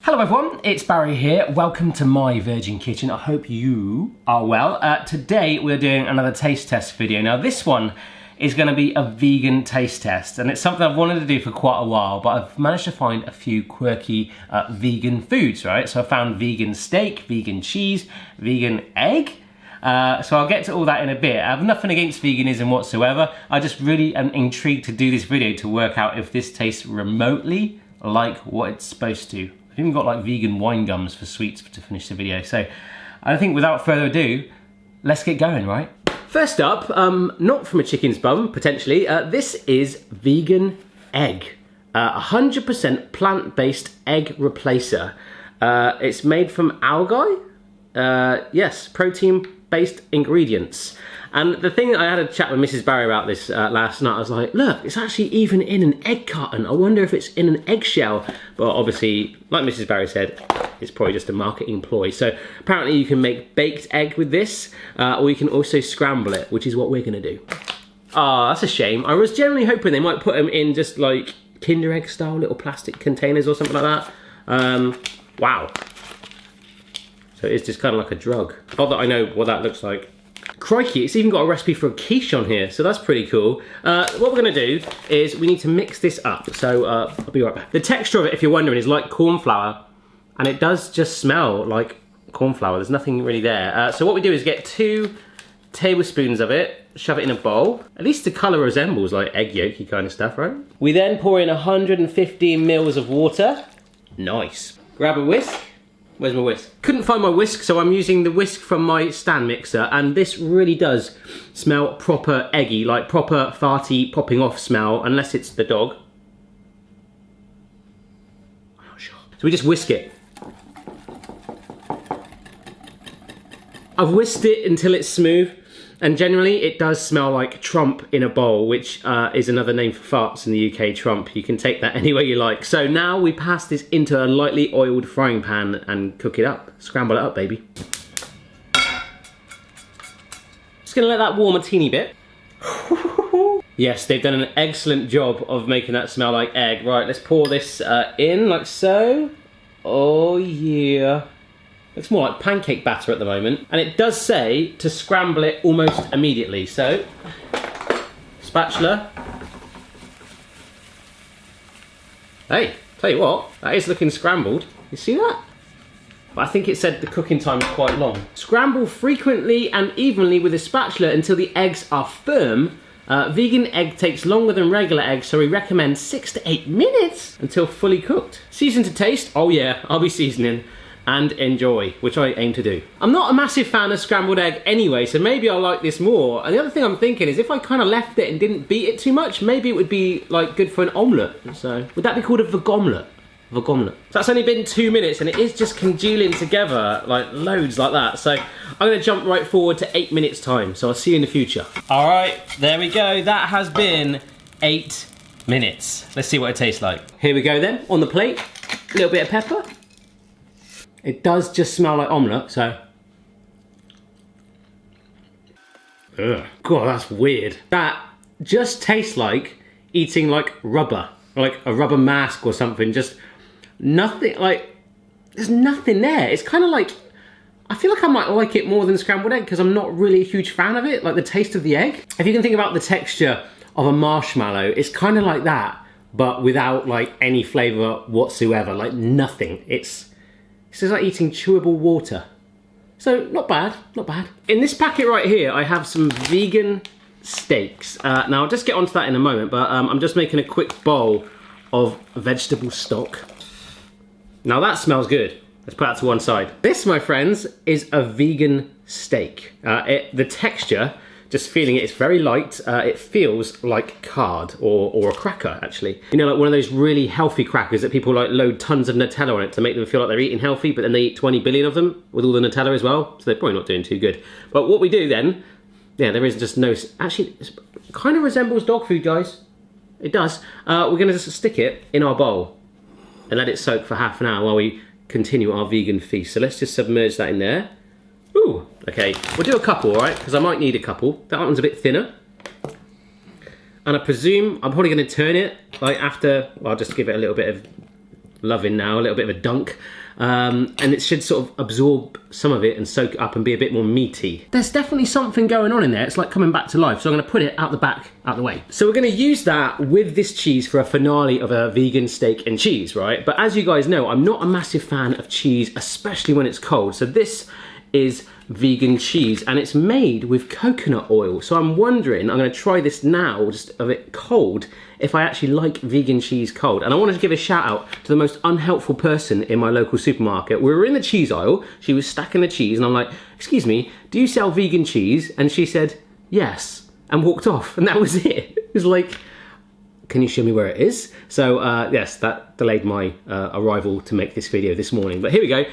Hello everyone, it's Barry here. Welcome to my Virgin Kitchen. I hope you are well. Today we're doing another taste test video. Now this one is going to be a vegan taste test, and it's something I've wanted to do for quite a while, but I've managed to find a few quirky vegan foods, right? So I found vegan steak, vegan cheese, vegan egg. So I'll get to all that in a bit. I have nothing against veganism whatsoever. I just really am intrigued to do this video to work out if this tastes remotely like what it's supposed to. I've even got like vegan wine gums for sweets to finish the video. So I think without further ado, let's get going, right? First up, not from a chicken's bum, potentially, this is vegan egg. 100% plant-based egg replacer. It's made from algae. Yes, protein-based ingredients. And the thing, I had a chat with Mrs. Barry about this last night. I was like, look, it's actually even in an egg carton. I wonder if it's in an eggshell. But obviously, like Mrs. Barry said, it's probably just a marketing ploy. So apparently you can make baked egg with this, or you can also scramble it, which is what we're gonna do. Ah, that's a shame. I was generally hoping they might put them in just like Kinder Egg style little plastic containers or something like that. Wow. So it's just kind of like a drug. Not that I know what that looks like. Crikey, it's even got a recipe for a quiche on here, so that's pretty cool. What we're gonna do is we need to mix this up. So I'll be right back. The texture of it, if you're wondering, is like corn flour, and it does just smell like corn flour. There's nothing really there. So what we do is get 2 tablespoons of it, shove it in a bowl. At least the color resembles like egg yolky kind of stuff, right? We then pour in 115 mils of water. Nice. Grab a whisk. Where's my whisk? Couldn't find my whisk, so I'm using the whisk from my stand mixer, and this really does smell proper eggy, like proper farty popping off smell, unless it's the dog. I'm not sure. So we just whisk it. I've whisked it until it's smooth, and generally it does smell like Trump in a bowl, which is another name for farts in the UK, Trump. You can take that any way you like. So now we pass this into a lightly oiled frying pan and cook it up. Scramble it up, baby. Just gonna let that warm a teeny bit. Yes, they've done an excellent job of making that smell like egg. Right, let's pour this in like so. Oh yeah. It's more like pancake batter at the moment. And it does say to scramble it almost immediately. So, spatula. Hey, tell you what, that is looking scrambled. You see that? But I think it said the cooking time is quite long. Scramble frequently and evenly with a spatula until the eggs are firm. Vegan egg takes longer than regular egg, so we recommend 6 to 8 minutes until fully cooked. Season to taste? Oh yeah, I'll be seasoning. And enjoy, which I aim to do. I'm not a massive fan of scrambled egg anyway, so maybe I'll like this more. And the other thing I'm thinking is if I kind of left it and didn't beat it too much, maybe it would be like good for an omelette. So would that be called a vegomlet? Vegomlet. So that's only been 2 minutes and it is just congealing together like loads like that. So I'm gonna jump right forward to 8 minutes time. So I'll see you in the future. All right, there we go. That has been 8 minutes. Let's see what it tastes like. Here we go then, on the plate. A little bit of pepper. It does just smell like omelette, so. Ugh. God, that's weird. That just tastes like eating like rubber, like a rubber mask or something. Just nothing, like, there's nothing there. It's kind of like, I feel like I might like it more than scrambled egg because I'm not really a huge fan of it, like the taste of the egg. If you can think about the texture of a marshmallow, it's kind of like that, but without like any flavor whatsoever, like nothing. It's just like eating chewable water. So not bad, not bad. In this packet right here, I have some vegan steaks. Now I'll just get onto that in a moment, but I'm just making a quick bowl of vegetable stock. Now that smells good. Let's put that to one side. This, my friends, is a vegan steak. The texture, just feeling it, it's very light. It feels like card or a cracker, actually. You know, like one of those really healthy crackers that people like load tons of Nutella on it to make them feel like they're eating healthy, but then they eat 20 billion of them with all the Nutella as well. So they're probably not doing too good. But what we do then, yeah, there is just no, actually, it kind of resembles dog food, guys. It does. We're gonna just stick it in our bowl and let it soak for half an hour while we continue our vegan feast. So let's just submerge that in there. Ooh, okay, we'll do a couple, all right? Because I might need a couple. That one's a bit thinner. And I presume I'm probably gonna turn it, like after, well, I'll just give it a little bit of loving now, a little bit of a dunk. And it should sort of absorb some of it and soak it up and be a bit more meaty. There's definitely something going on in there. It's like coming back to life. So I'm gonna put it out the back, out the way. So we're gonna use that with this cheese for a finale of a vegan steak and cheese, right? But as you guys know, I'm not a massive fan of cheese, especially when it's cold. So this is vegan cheese and it's made with coconut oil. So I'm wondering, I'm gonna try this now, just of it cold, if I actually like vegan cheese cold. And I wanted to give a shout out to the most unhelpful person in my local supermarket. We were in the cheese aisle, she was stacking the cheese and I'm like, excuse me, do you sell vegan cheese? And she said, yes, and walked off, and that was it. It was like, can you show me where it is? So yes, that delayed my arrival to make this video this morning. But here we go.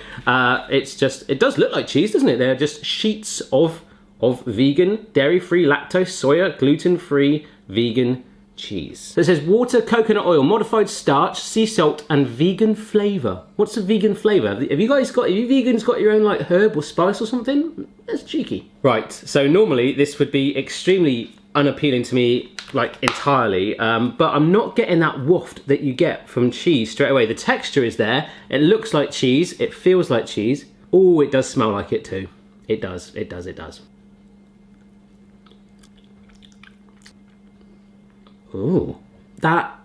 It does look like cheese, doesn't it? They're just sheets of vegan, dairy-free, lactose, soya, gluten-free, vegan cheese. So it says water, coconut oil, modified starch, sea salt, and vegan flavor. What's a vegan flavor? Have you vegans got your own like herb or spice or something? That's cheeky. Right, so normally this would be extremely unappealing to me, like entirely, but I'm not getting that waft that you get from cheese straight away. The texture is there, it looks like cheese, it feels like cheese. Oh, it does smell like it too. It does. Oh, that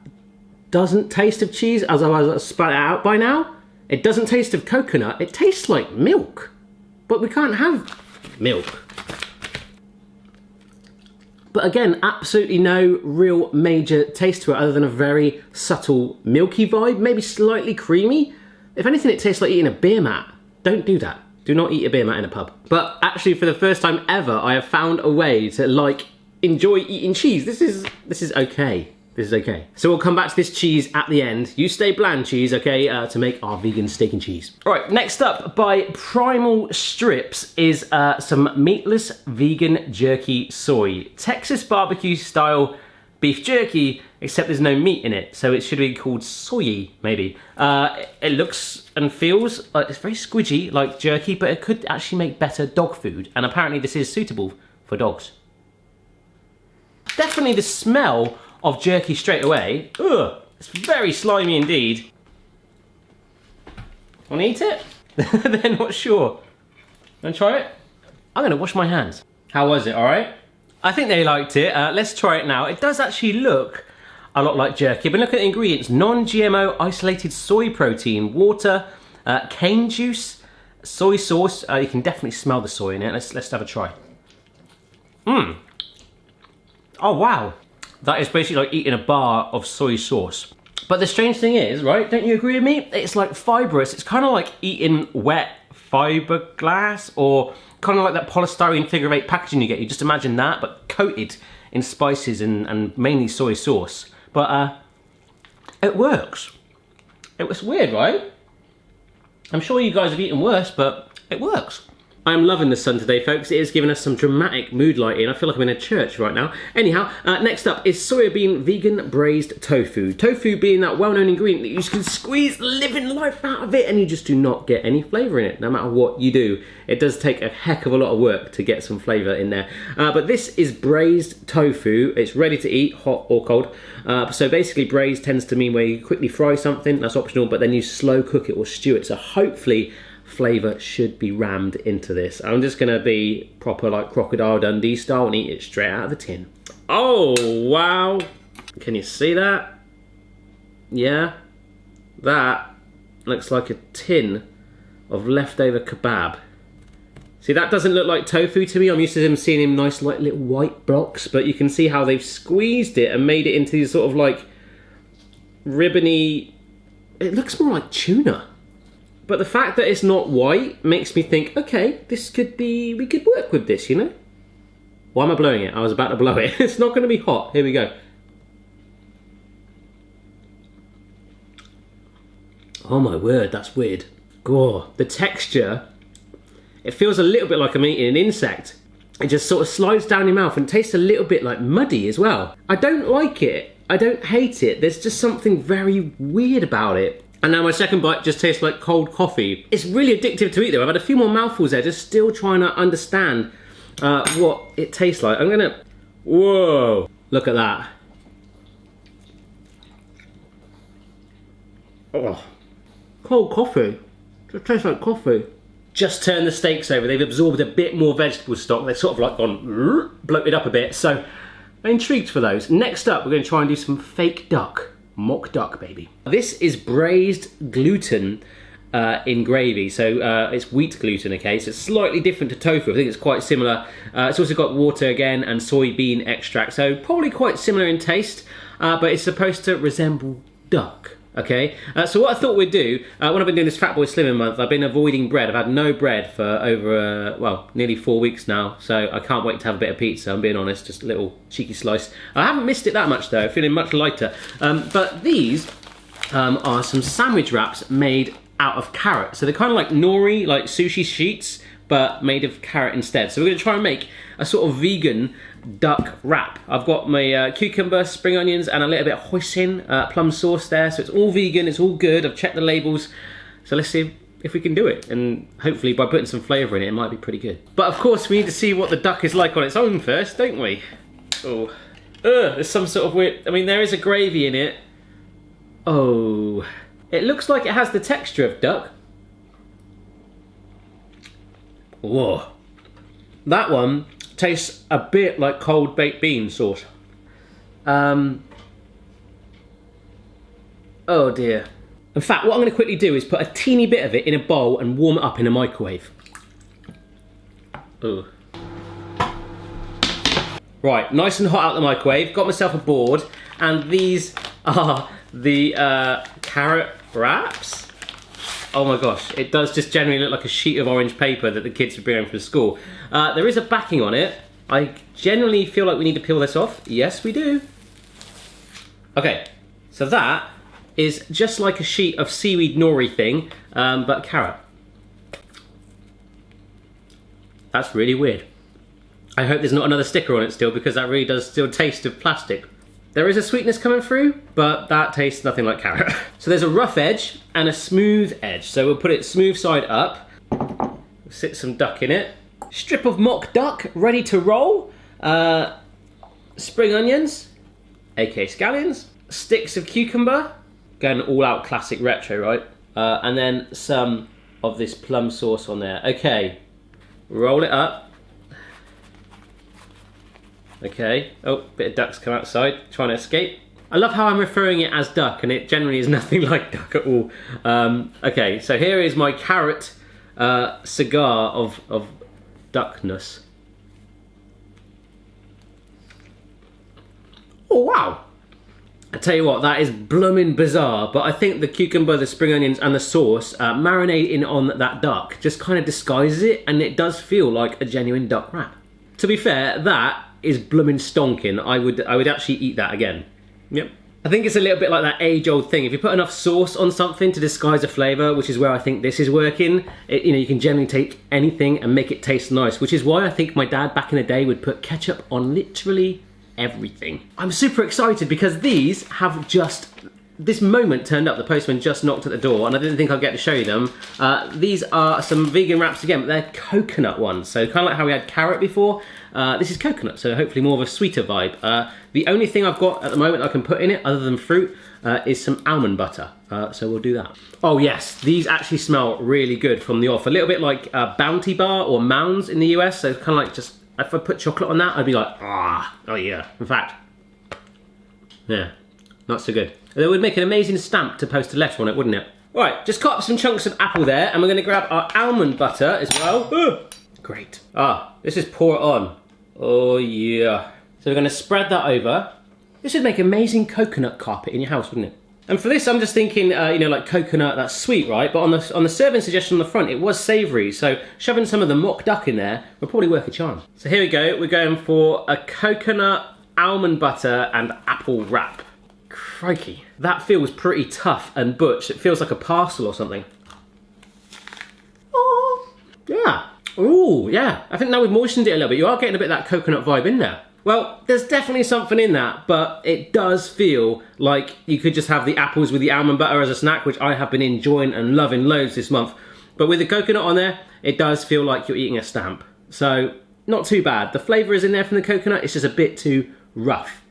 doesn't taste of cheese as I was spat it out by now. It doesn't taste of coconut, it tastes like milk. But we can't have milk. But again, absolutely no real major taste to it other than a very subtle milky vibe, maybe slightly creamy. If anything, it tastes like eating a beer mat. Don't do that. Do not eat a beer mat in a pub. But actually, for the first time ever, I have found a way to enjoy eating cheese. This is okay. This is okay. So we'll come back to this cheese at the end. You stay bland, cheese, okay, to make our vegan steak and cheese. All right, next up by Primal Strips is some meatless vegan jerky soy. Texas barbecue style beef jerky, except there's no meat in it. So it should be called soy, maybe. It looks and feels like it's very squidgy, like jerky, but it could actually make better dog food. And apparently this is suitable for dogs. Definitely the smell of jerky straight away. Ugh, it's very slimy indeed. Wanna eat it? They're not sure. Wanna try it? I'm gonna wash my hands. How was it, all right? I think they liked it. Let's try it now. It does actually look a lot like jerky, but look at the ingredients. Non-GMO isolated soy protein, water, cane juice, soy sauce. You can definitely smell the soy in it. Let's have a try. Mmm. Oh, wow. That is basically like eating a bar of soy sauce. But the strange thing is, right, don't you agree with me? It's like fibrous. It's kind of like eating wet fiberglass, or kind of like that polystyrene figure-8 packaging you get. You just imagine that, but coated in spices and mainly soy sauce. But it works. It was weird, right? I'm sure you guys have eaten worse, but it works. I'm loving the sun today, folks. It is giving us some dramatic mood lighting. I feel like I'm in a church right now. Anyhow, next up is soybean vegan braised tofu. Tofu being that well-known ingredient that you just can squeeze the living life out of it and you just do not get any flavour in it, no matter what you do. It does take a heck of a lot of work to get some flavour in there. But this is braised tofu. It's ready to eat, hot or cold. So basically braised tends to mean where you quickly fry something, that's optional, but then you slow cook it or stew it. So hopefully flavour should be rammed into this. I'm just gonna be proper like Crocodile Dundee style and eat it straight out of the tin. Oh, wow. Can you see that? Yeah. That looks like a tin of leftover kebab. See, that doesn't look like tofu to me. I'm used to them seeing him nice like little white blocks, but you can see how they've squeezed it and made it into these sort of like ribbony, it looks more like tuna. But the fact that it's not white makes me think, okay, this could be, we could work with this, you know? Why am I blowing it? I was about to blow it. It's not going to be hot. Here we go. Oh my word, that's weird. Gore. The texture, it feels a little bit like I'm eating an insect. It just sort of slides down your mouth and tastes a little bit like muddy as well. I don't like it. I don't hate it. There's just something very weird about it. And now my second bite just tastes like cold coffee. It's really addictive to eat though. I've had a few more mouthfuls there, just still trying to understand what it tastes like. I'm gonna, whoa, look at that. Oh, cold coffee. It tastes like coffee. Just turned the steaks over. They've absorbed a bit more vegetable stock. They've sort of like gone bloated up a bit. So I'm intrigued for those. Next up, we're going to try and do some fake duck. Mock duck, baby. This is braised gluten in gravy. So it's wheat gluten, okay? So it's slightly different to tofu. I think it's quite similar. It's also got water again and soybean extract. So probably quite similar in taste, but it's supposed to resemble duck. Okay, so what I thought we'd do, when I've been doing this Fat Boy Slimming month, I've been avoiding bread. I've had no bread for over, well, nearly 4 weeks now, so I can't wait to have a bit of pizza, I'm being honest, just a little cheeky slice. I haven't missed it that much though, feeling much lighter. But these are some sandwich wraps made out of carrot. So they're kind of like nori, like sushi sheets, but made of carrot instead. So we're going to try and make a sort of vegan duck wrap. I've got my cucumber, spring onions, and a little bit of hoisin plum sauce there. So it's all vegan, it's all good. I've checked the labels. So let's see if we can do it. And hopefully by putting some flavour in it, it might be pretty good. But of course, we need to see what the duck is like on its own first, don't we? Oh, there's some sort of weird, I mean, there is a gravy in it. Oh, it looks like it has the texture of duck. Whoa. That one tastes a bit like cold baked bean sauce. Oh dear. In fact, what I'm going to quickly do is put a teeny bit of it in a bowl and warm it up in a microwave. Ooh. Right, nice and hot out the microwave. Got myself a board, and these are the carrot wraps. Oh my gosh, it does just generally look like a sheet of orange paper that the kids would bring home from school. There is a backing on it. I generally feel like we need to peel this off. Yes, we do. Okay, so that is just like a sheet of seaweed nori thing, but carrot. That's really weird. I hope there's not another sticker on it still, because that really does still taste of plastic. There is a sweetness coming through, but that tastes nothing like carrot. So there's a rough edge and a smooth edge. So we'll put it smooth side up. Sit some duck in it. Strip of mock duck ready to roll. Spring onions, aka scallions. Sticks of cucumber. Going all out classic retro, right? And then some of this plum sauce on there. Okay, roll it up. Okay, oh, bit of duck's come outside, trying to escape. I love how I'm referring it as duck, and it generally is nothing like duck at all. Okay, so here is my carrot cigar of duckness. Oh wow! I tell you what, that is blooming bizarre, but I think the cucumber, the spring onions, and the sauce marinating on that duck just kind of disguises it, and it does feel like a genuine duck wrap. To be fair, that is blooming stonking. I would actually eat that again. Yep. I think it's a little bit like that age-old thing. If you put enough sauce on something to disguise a flavour, which is where I think this is working, you know, you can generally take anything and make it taste nice, which is why I think my dad back in the day would put ketchup on literally everything. I'm super excited because these have just this moment turned up. The postman just knocked at the door and I didn't think I'd get to show you them. These are some vegan wraps again, but they're coconut ones. So kind of like how we had carrot before, this is coconut, so hopefully more of a sweeter vibe. The only thing I've got at the moment I can put in it, other than fruit, is some almond butter. So we'll do that. Oh yes, these actually smell really good from the off. A little bit like Bounty Bar or Mounds in the US, so kind of like just, if I put chocolate on that, I'd be like, ah, oh yeah. In fact, yeah, not so good. It would make an amazing stamp to post a letter on it, wouldn't it? Right, just cut up some chunks of apple there, and we're gonna grab our almond butter as well. Great. This is pour it on. Oh yeah. So we're gonna spread that over. This would make amazing coconut carpet in your house, wouldn't it? And for this, I'm just thinking, you know, like coconut, that's sweet, right? But on the serving suggestion on the front, it was savoury. So shoving some of the mock duck in there would probably work a charm. So here we go. We're going for a coconut, almond butter, and apple wrap. Crikey. That feels pretty tough and butch. It feels like a parcel or something. Oh, yeah. Ooh, yeah. I think now we've moistened it a little bit. You are getting a bit of that coconut vibe in there. Well, there's definitely something in that, but it does feel like you could just have the apples with the almond butter as a snack, which I have been enjoying and loving loads this month. But with the coconut on there, it does feel like you're eating a stamp. So, not too bad. The flavour is in there from the coconut, it's just a bit too rough,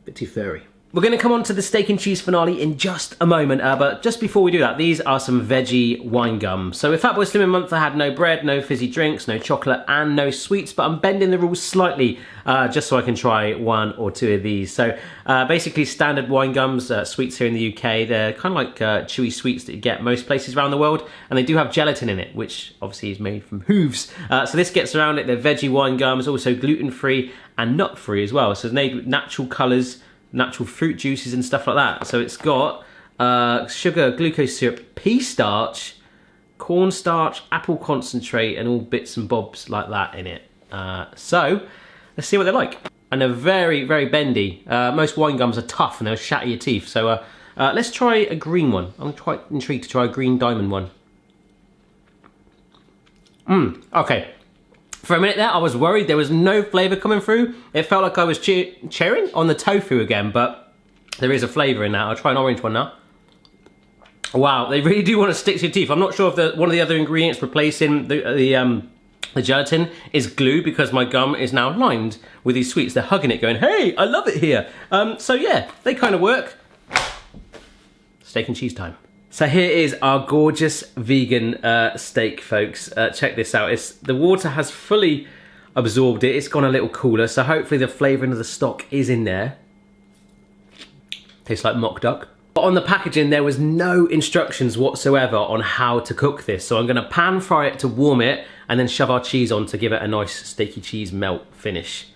a bit too furry. We're going to come on to the steak and cheese finale in just a moment, but just before we do that, these are some Veggie Wine Gum. So with Fat Boy Slimming Month, I had no bread, no fizzy drinks, no chocolate, and no sweets, but I'm bending the rules slightly just so I can try 1 or 2 of these. So basically standard wine gums, sweets here in the UK. They're kind of like chewy sweets that you get most places around the world, and they do have gelatin in it, which obviously is made from hooves. So this gets around it. They're Veggie Wine Gums, also gluten-free and nut-free as well. So it's made with natural colours, natural fruit juices and stuff like that. So it's got sugar, glucose syrup, pea starch, cornstarch, apple concentrate, and all bits and bobs like that in it. So let's see what they're like. And they're very, very bendy. Most wine gums are tough and they'll shatter your teeth. So let's try a green one. I'm quite intrigued to try a green diamond one. Okay. For a minute there, I was worried there was no flavour coming through. It felt like I was cheering on the tofu again, but there is a flavour in that. I'll try an orange one now. Wow, they really do want to stick to your teeth. I'm not sure if one of the other ingredients replacing the gelatin is glue, because my gum is now lined with these sweets. They're hugging it, going, hey, I love it here. So yeah, they kind of work. Steak and cheese time. So here is our gorgeous vegan steak, folks. Check this out. The water has fully absorbed it. It's gone a little cooler, so hopefully the flavouring of the stock is in there. Tastes like mock duck. But on the packaging, there was no instructions whatsoever on how to cook this. So I'm going to pan fry it to warm it, and then shove our cheese on to give it a nice steaky cheese melt finish.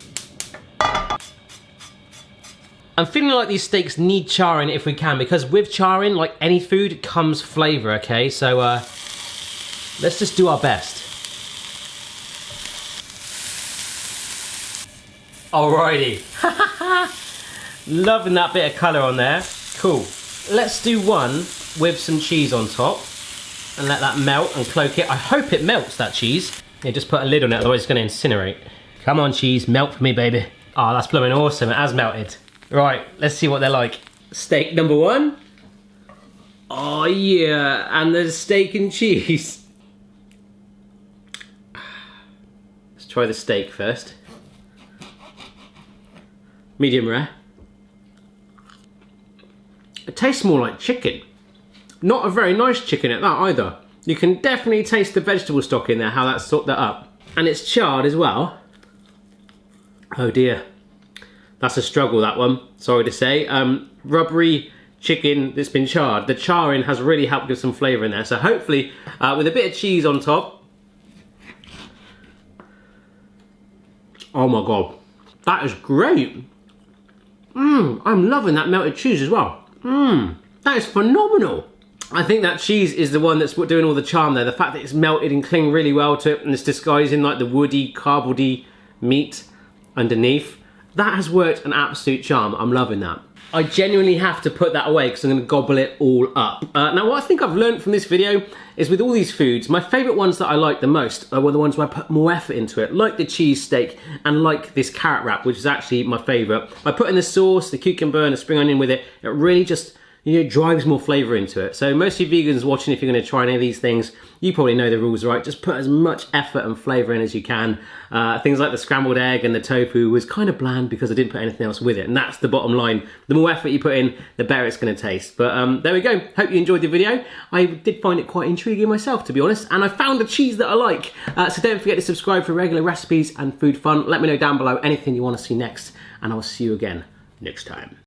I'm feeling like these steaks need charring if we can, because with charring, like any food, comes flavour, okay? So let's just do our best. Alrighty. Loving that bit of colour on there. Cool. Let's do one with some cheese on top and let that melt and cloak it. I hope it melts, that cheese. Yeah, just put a lid on it, otherwise it's going to incinerate. Come on, cheese, melt for me, baby. Oh, that's blooming awesome. It has melted. Right, let's see what they're like. Steak number 1. Oh yeah, and there's steak and cheese. Let's try the steak first. Medium rare. It tastes more like chicken. Not a very nice chicken at that either. You can definitely taste the vegetable stock in there, how that's sorted that up. And it's charred as well. Oh dear. That's a struggle, that one, sorry to say. Rubbery chicken that's been charred. The charring has really helped give some flavour in there. So hopefully, with a bit of cheese on top. Oh my God, that is great. I'm loving that melted cheese as well. That is phenomenal. I think that cheese is the one that's doing all the charm there. The fact that it's melted and clinging really well to it, and it's disguising like the woody, carboy meat underneath. That has worked an absolute charm. I'm loving that. I genuinely have to put that away because I'm going to gobble it all up. Now, what I think I've learned from this video is with all these foods, my favourite ones that I like the most were the ones where I put more effort into it, like the cheese steak and like this carrot wrap, which is actually my favourite. I put in the sauce, the cucumber and the spring onion with it. It really just, you know, drives more flavour into it. So most of you vegans watching, if you're going to try any of these things, you probably know the rules, right? Just put as much effort and flavour in as you can. Things like the scrambled egg and the tofu was kind of bland because I didn't put anything else with it. And that's the bottom line. The more effort you put in, the better it's going to taste. But there we go. Hope you enjoyed the video. I did find it quite intriguing myself, to be honest. And I found a cheese that I like. So don't forget to subscribe for regular recipes and food fun. Let me know down below anything you want to see next. And I'll see you again next time.